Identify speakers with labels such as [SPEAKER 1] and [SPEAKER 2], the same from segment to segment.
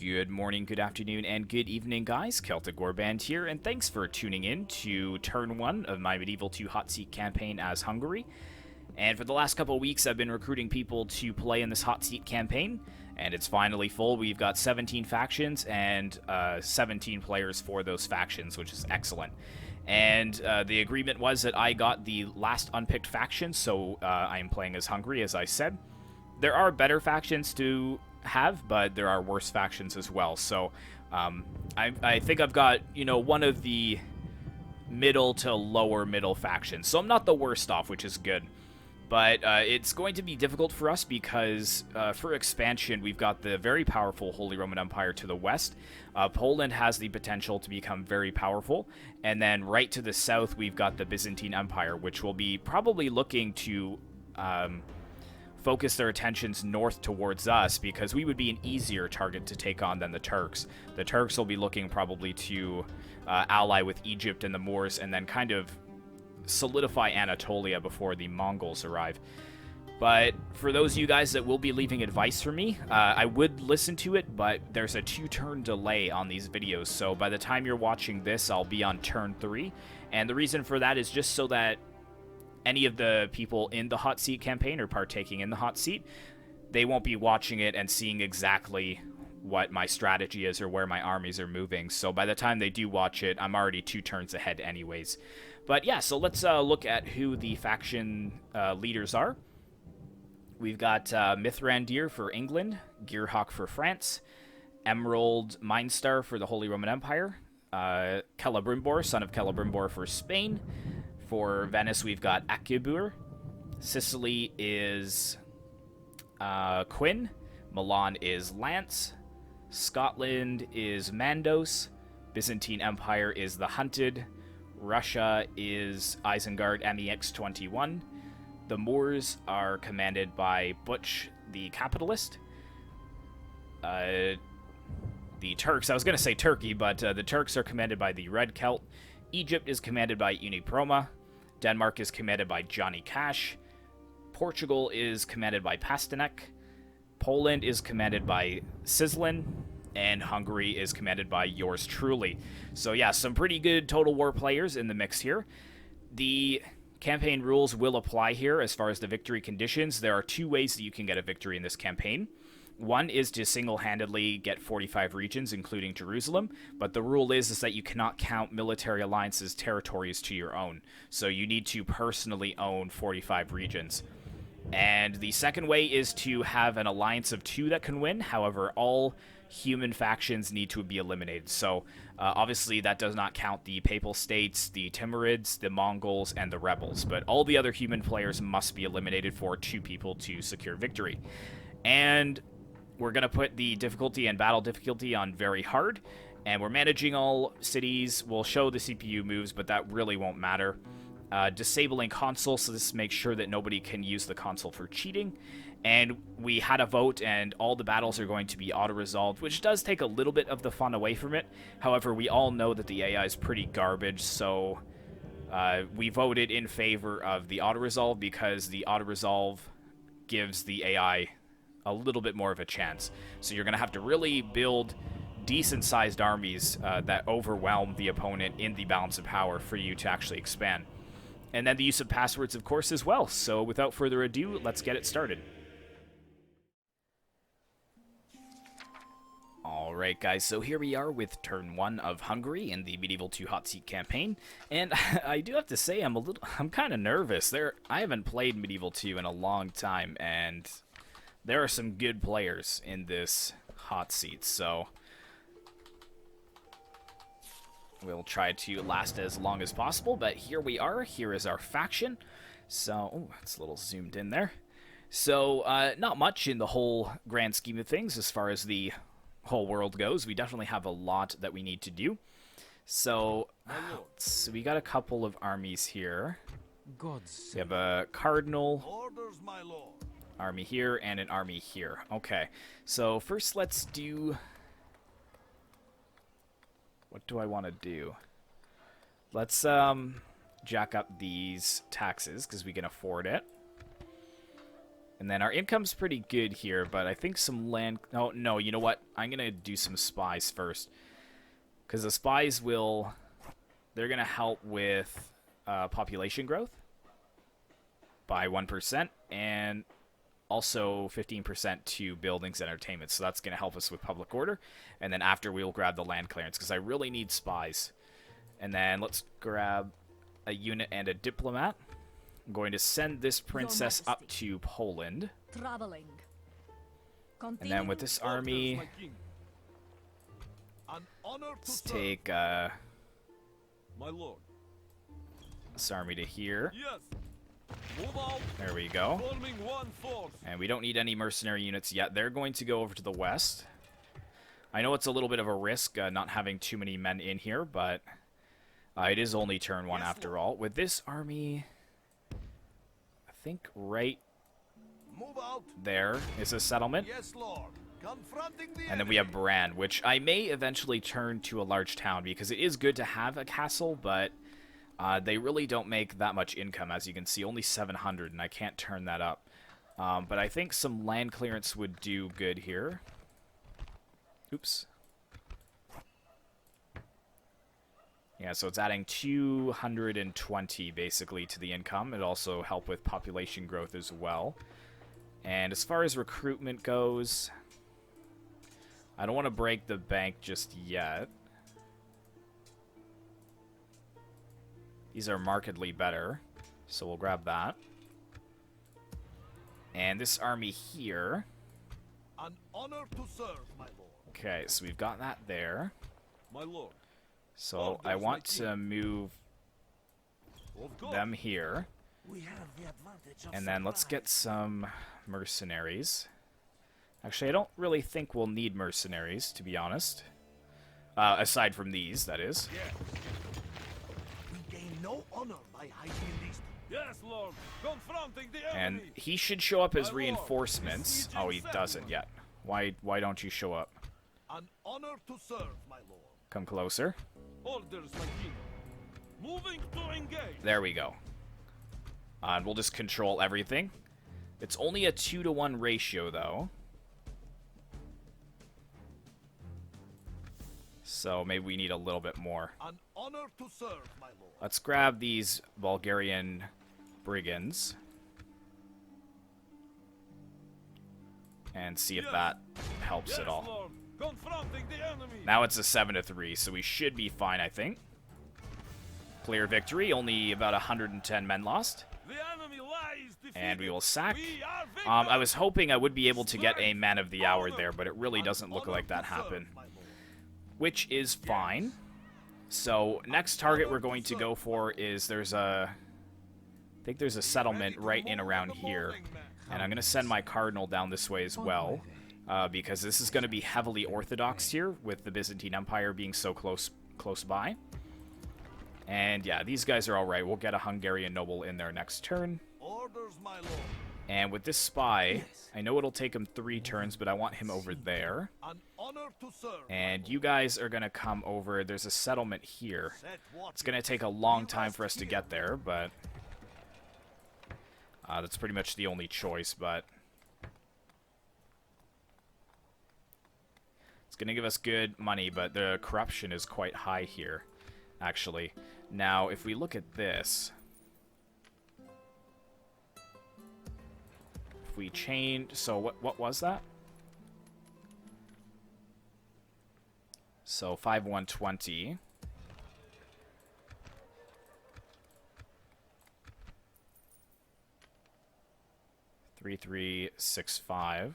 [SPEAKER 1] Good morning, good afternoon, and good evening, guys. Celtic Warband here, and thanks for tuning in to Turn 1 of my Medieval II Hotseat Campaign as Hungary. And for the last couple of weeks, I've been recruiting people to play in this Hotseat Campaign, and it's finally full. We've got 17 factions and 17 players for those factions, which is excellent. And the agreement was that I got the last unpicked faction, so I am playing as Hungary, as I said. There are better factions to have, but there are worse factions as well. So I think I've got, one of the middle to lower middle factions. So I'm not the worst off, which is good. But it's going to be difficult for us because for expansion, we've got the very powerful Holy Roman Empire to the west. Poland has the potential to become very powerful. And then right to the south, we've got the Byzantine Empire, which will be probably looking to focus their attentions north towards us because we would be an easier target to take on than the Turks. The Turks will be looking probably to ally with Egypt and the Moors and then kind of solidify Anatolia before the Mongols arrive. But for those of you guys that will be leaving advice for me, I would listen to it, but there's a 2-turn delay on these videos, so by the time you're watching this, I'll be on turn 3, and the reason for that is just so that any of the people in the Hot Seat campaign or partaking in the Hot Seat, they won't be watching it and seeing exactly what my strategy is or where my armies are moving. So by the time they do watch it, I'm already 2 turns ahead anyways. But yeah, so let's look at who the faction leaders are. We've got Mithrandir for England, Gearhawk for France, Emerald Mindstar for the Holy Roman Empire, Celebrimbor, son of Celebrimbor for Spain. For Venice, we've got Akibur. Sicily is Quinn. Milan is Lance. Scotland is Mandos. Byzantine Empire is the Hunted. Russia is Isengard MEX-21. The Moors are commanded by Butch the Capitalist. The Turks, I was going to say Turkey, but the Turks are commanded by the Red Celt. Egypt is commanded by Uniproma. Denmark is commanded by Johnny Cash. Portugal is commanded by Pasternak. Poland is commanded by Sislin. And Hungary is commanded by yours truly. So yeah, some pretty good Total War players in the mix here. The campaign rules will apply here as far as the victory conditions. There are 2 ways that you can get a victory in this campaign. One is to single-handedly get 45 regions, including Jerusalem, but the rule is that you cannot count military alliances' territories to your own. So you need to personally own 45 regions. And the second way is to have an alliance of 2 that can win. However, all human factions need to be eliminated. So obviously that does not count the Papal States, the Timurids, the Mongols, and the Rebels. But all the other human players must be eliminated for 2 people to secure victory. And we're going to put the difficulty and battle difficulty on very hard. And we're managing all cities. We'll show the CPU moves, but that really won't matter. Disabling console, so this makes sure that nobody can use the console for cheating. And we had a vote, and all the battles are going to be auto-resolved, which does take a little bit of the fun away from it. However, we all know that the AI is pretty garbage, so we voted in favor of the auto-resolve because the auto-resolve gives the AI a little bit more of a chance. So you're going to have to really build decent-sized armies that overwhelm the opponent in the balance of power for you to actually expand. And then the use of passwords, of course, as well. So without further ado, let's get it started. Alright guys, so here we are with turn 1 of Hungary in the Medieval II Hotseat Campaign. And I do have to say I'm kind of nervous. I haven't played Medieval II in a long time, and there are some good players in this hot seat, so we'll try to last as long as possible, but here we are. Here is our faction. So, it's a little zoomed in there. So, not much in the whole grand scheme of things as far as the whole world goes. We definitely have a lot that we need to do. So, we got a couple of armies here. We have a cardinal army here and an army here. Okay, so first let's do... What do I want to do? Let's jack up these taxes because we can afford it. And then our income's pretty good here, but I think some land... Oh, no, you know what? I'm going to do some spies first. Because the spies will... They're going to help with population growth by 1%, and also 15% to buildings and entertainment. So that's going to help us with public order. And then after, we'll grab the land clearance, because I really need spies. And then let's grab a unit and a diplomat. I'm going to send this princess up to Poland.
[SPEAKER 2] Traveling.
[SPEAKER 1] And then with this army, let's take
[SPEAKER 3] my lord.
[SPEAKER 1] this army to here.
[SPEAKER 3] Yes. Move out.
[SPEAKER 1] There we go.
[SPEAKER 3] Forming one force.
[SPEAKER 1] And we don't need any mercenary units yet. They're going to go over to the west. I know it's a little bit of a risk not having too many men in here, but it is only turn one after all. With this army, I think right
[SPEAKER 3] Move out.
[SPEAKER 1] there is a settlement.
[SPEAKER 3] Yes, lord. Confronting the
[SPEAKER 1] And then we have Brand, which I may eventually turn to a large town, because it is good to have a castle, but they really don't make that much income, as you can see, only 700, and I can't turn that up. But I think some land clearance would do good here. Oops. Yeah, so it's adding 220, basically, to the income. It also help with population growth as well. And as far as recruitment goes, I don't want to break the bank just yet. These are markedly better, so we'll grab that. And this army here.
[SPEAKER 3] An honor to serve, my lord.
[SPEAKER 1] Okay, so we've got that there.
[SPEAKER 3] My lord.
[SPEAKER 1] So I want to move them here.
[SPEAKER 3] We have the advantage of
[SPEAKER 1] And then let's get some mercenaries. Actually, I don't really think we'll need mercenaries, to be honest. Aside from these, that is.
[SPEAKER 3] Yes. We gain no honor by hiding in these. Yes, lord. Confronting the
[SPEAKER 1] And
[SPEAKER 3] enemy.
[SPEAKER 1] he should show up as
[SPEAKER 3] My lord,
[SPEAKER 1] reinforcements.
[SPEAKER 3] besieging
[SPEAKER 1] Oh, he doesn't yet. Why don't you show up?
[SPEAKER 3] An honor to serve, my lord.
[SPEAKER 1] Come closer.
[SPEAKER 3] Orders, my king. Moving to engage.
[SPEAKER 1] There we go. And we'll just control everything. It's only a 2-to-1 ratio, though. So maybe we need a little bit more.
[SPEAKER 3] An honor to serve, my lord.
[SPEAKER 1] Let's grab these Bulgarian brigands. And see if that helps at all.
[SPEAKER 3] Lord. Confronting the enemy.
[SPEAKER 1] Now it's a 7-to-3, so we should be fine, I think. Clear victory, only about 110 men lost.
[SPEAKER 3] The enemy lies defeated.
[SPEAKER 1] And we will sack.
[SPEAKER 3] We are victors.
[SPEAKER 1] I was hoping I would be able to get a man of the hour there, but it really doesn't look like that happened. Which is fine. So, next target we're going to go for is I think there's a settlement right in around here. And I'm going to send my cardinal down this way as well. Because this is going to be heavily Orthodox here, with the Byzantine Empire being so close by. And yeah, these guys are alright. We'll get a Hungarian noble in there next turn.
[SPEAKER 3] Orders, my lord.
[SPEAKER 1] And with this spy, I know it'll take him 3 turns, but I want him over there.
[SPEAKER 3] An honor to serve.
[SPEAKER 1] And you guys are going to come over. There's a settlement here. It's going to take a long time for us to get there, but that's pretty much the only choice, but it's going to give us good money, but the corruption is quite high here, actually. Now, if we look at this, if we change, so what was that? So 5120. Three, 365.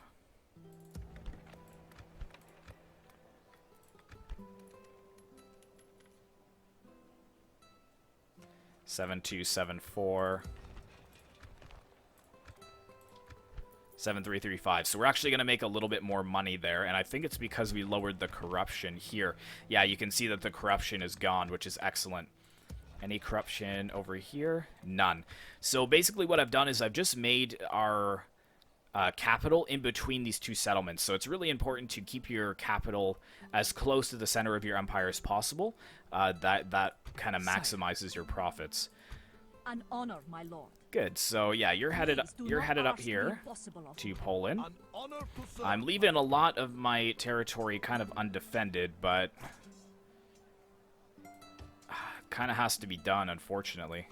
[SPEAKER 1] Seven, 274. 7335. So we're actually going to make a little bit more money there, and I think it's because we lowered the corruption here. Yeah, you can see that the corruption is gone, which is excellent. Any corruption over here? None. So basically what I've done is I've just made our capital in between these two settlements. So it's really important to keep your capital as close to the center of your empire as possible. That kind of maximizes your profits.
[SPEAKER 2] An honor, my lord.
[SPEAKER 1] Good. So yeah, you're headed up here to Poland.
[SPEAKER 3] An honor to serve.
[SPEAKER 1] I'm leaving a lot of my territory kind of undefended, but kind of has to be done, unfortunately.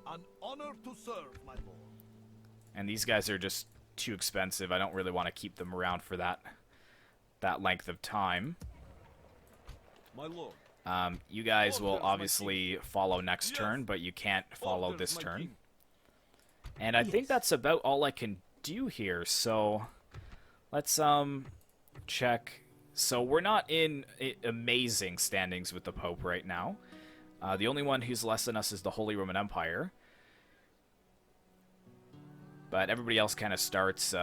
[SPEAKER 3] An honor to serve, my lord.
[SPEAKER 1] And these guys are just too expensive. I don't really want to keep them around for that length of time.
[SPEAKER 3] My lord.
[SPEAKER 1] You guys will obviously follow next turn, but you can't follow
[SPEAKER 3] Orders,
[SPEAKER 1] this
[SPEAKER 3] my
[SPEAKER 1] turn.
[SPEAKER 3] king.
[SPEAKER 1] And I think that's about all I can do here. So let's check. So we're not in amazing standings with the Pope right now. The only one who's less than us is the Holy Roman Empire. But everybody else kind of starts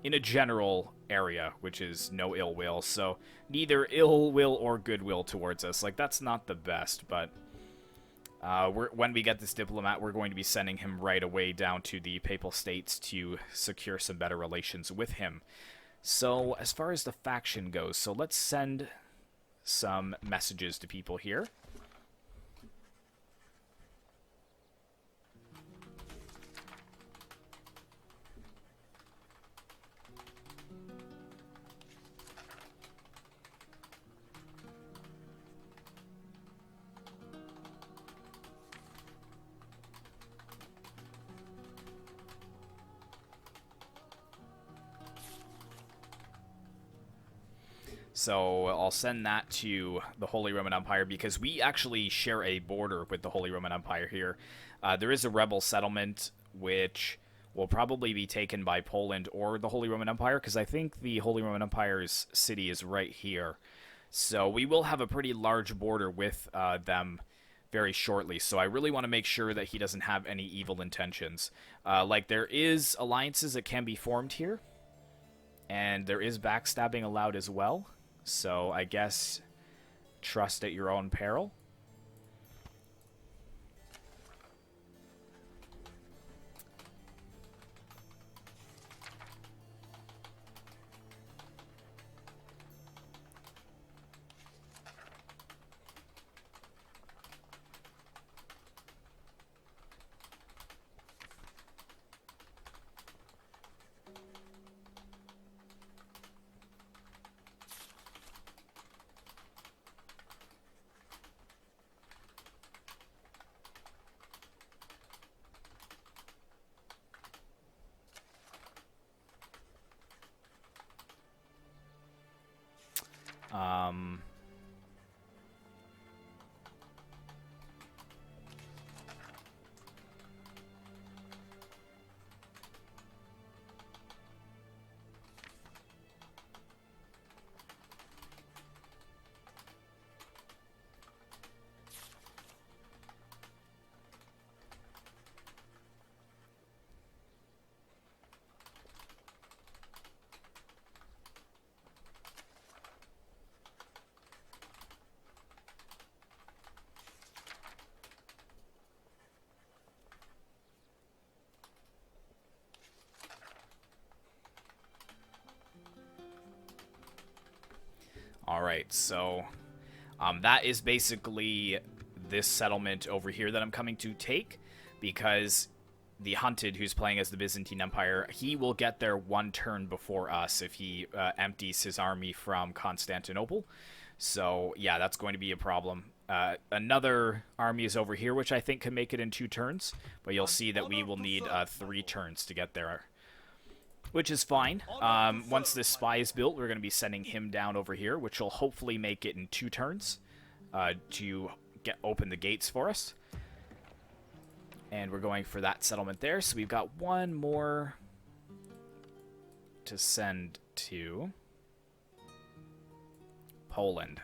[SPEAKER 1] in a general area, which is no ill will. So neither ill will or goodwill towards us. Like, that's not the best, but when we get this diplomat, we're going to be sending him right away down to the Papal States to secure some better relations with him. So as far as the faction goes, so let's send some messages to people here. So I'll send that to the Holy Roman Empire because we actually share a border with the Holy Roman Empire here. There is a rebel settlement which will probably be taken by Poland or the Holy Roman Empire because I think the Holy Roman Empire's city is right here. So we will have a pretty large border with them very shortly. So I really want to make sure that he doesn't have any evil intentions. Like, there is alliances that can be formed here. And there is backstabbing allowed as well. So I guess trust at your own peril. Um, Alright, so that is basically this settlement over here that I'm coming to take, because the Hunted, who's playing as the Byzantine Empire, he will get there one turn before us if he empties his army from Constantinople. So, yeah, that's going to be a problem. Another army is over here, which I think can make it in 2 turns, but you'll see that we will need 3 turns to get there, which is fine. Once this spy is built, we're going to be sending him down over here, which will hopefully make it in 2 turns to open the gates for us. And we're going for that settlement there. So we've got one more to send to Poland.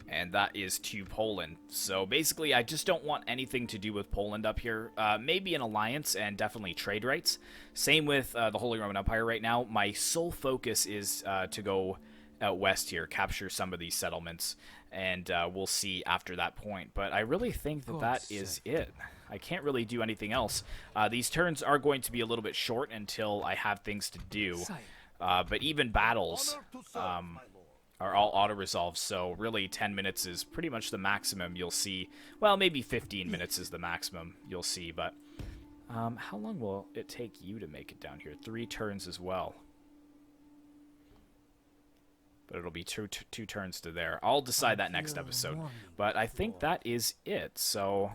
[SPEAKER 1] And that is to Poland. So basically, I just don't want anything to do with Poland up here. Maybe an alliance and definitely trade rights. Same with the Holy Roman Empire right now. My sole focus is to go out west here, capture some of these settlements, and we'll see after that point. But I really think that that is it. I can't really do anything else. These turns are going to be a little bit short until I have things to do. But even battles are all auto-resolved, so really 10 minutes is pretty much the maximum you'll see. Well, maybe 15 minutes is the maximum you'll see, but how long will it take you to make it down here? 3 turns as well. But it'll be two turns to there. I'll decide that next episode. But I think that is it, so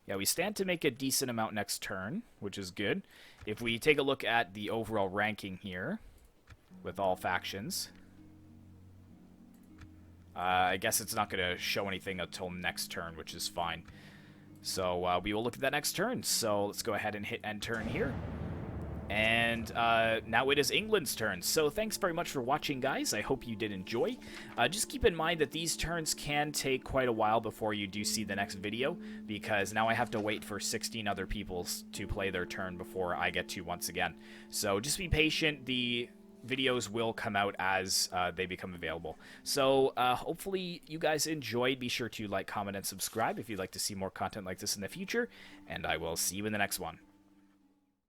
[SPEAKER 1] yeah, we stand to make a decent amount next turn, which is good. If we take a look at the overall ranking here with all factions, I guess it's not going to show anything until next turn, which is fine. So we will look at that next turn. So let's go ahead and hit end turn here. And now it is England's turn. So thanks very much for watching, guys. I hope you did enjoy. Just keep in mind that these turns can take quite a while before you do see the next video, because now I have to wait for 16 other people to play their turn before I get to once again. So just be patient. The videos will come out as they become available. So hopefully you guys enjoyed. Be sure to like, comment, and subscribe if you'd like to see more content like this in the future, and I will see you in the next one.